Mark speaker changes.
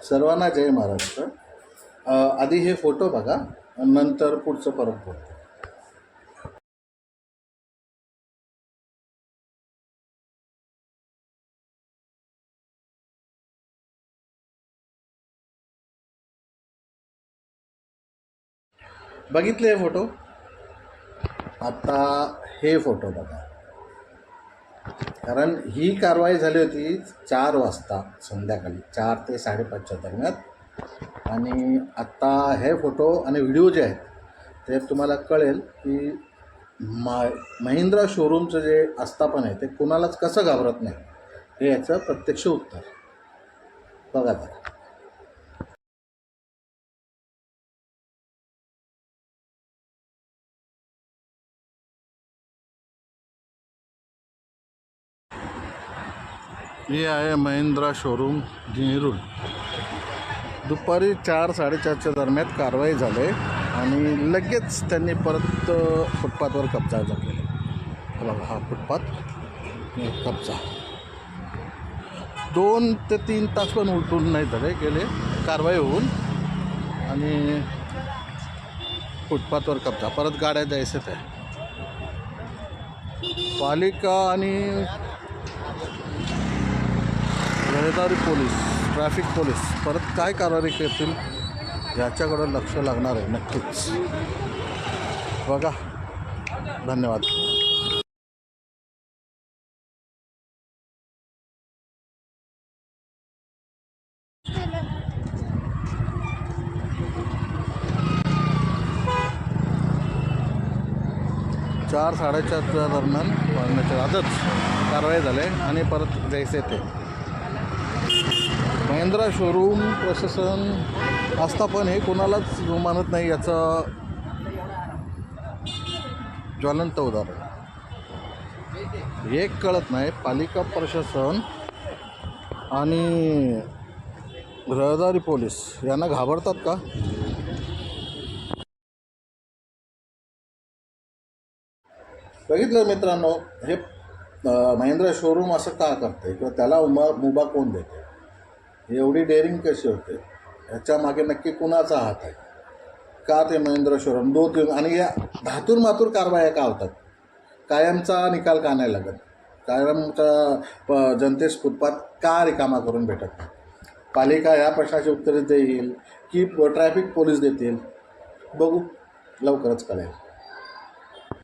Speaker 1: सर्वांना जय महाराष्ट्र. आधी हे फोटो बघा, नंतर पुढचं परत बोलतो. बघितले फोटो. आता हे फोटो बघा, कारण ही कारवाई झाली होती 4 वाजता संध्याकाळी 4 ते 5:30च्या दरम्यान. आणि आत्ता हे फोटो आणि व्हिडिओ जे आहेत ते तुम्हाला कळेल की महिंद्रा शोरूमचं जे आस्थापन आहे ते कुणालाच कसं घाबरत नाही, हे याचं प्रत्यक्ष उत्तर बघा. तर हे आहे महिंद्रा शोरूम नेरूळ. दुपारी 4-4:30च्या दरम्यान कारवाई झाली आणि लगेच त्यांनी परत फुटपाथवर कब्जा केला. बघा, हा फुटपाथ कब्जा 2 ते 3 तास पण उलटून नाही झाले गेले कारवाई होऊन. आणि फुटपाथवर कब्जा, परत गाड्या जायचंच आहे. पालिका आणि रहदारी पोलीस, ट्रॅफिक पोलीस परत काय कारवाई करतील याच्याकडं लक्ष लागणार आहे नक्कीच. बघा, धन्यवाद. चार 4:30च्या दरम्यान वाजण्याच्या आधीच कारवाई झाली आणि परत जायचे ते. महिंद्रा शोरूम प्रशासन आस्थापन हे कोणालाच मानत नाही याचं ज्वलंत उदाहरण. एक कळत नाही, पालिका प्रशासन आणि रहदारी पोलीस यांना घाबरतात का? बघितलं मित्रांनो, हे महिंद्रा शोरूम असं का करते किंवा त्याला मुभा कोण देते, एवढी डेअरिंग कशी होते, ह्याच्या मागे नक्की कुणाचा हात आहे? का ते महिंद्रा शोरूम 2 आणि या धातूर मातूर कारवाया का होतात? कायमचा निकाल का नाही लागत? कायमचा जनतेस फुटपाथ का रिकामा करून भेटत नाही? पालिका ह्या प्रश्नाची उत्तरे देईल की ट्रॅफिक पोलीस देतील? बघू, लवकरच कळेल.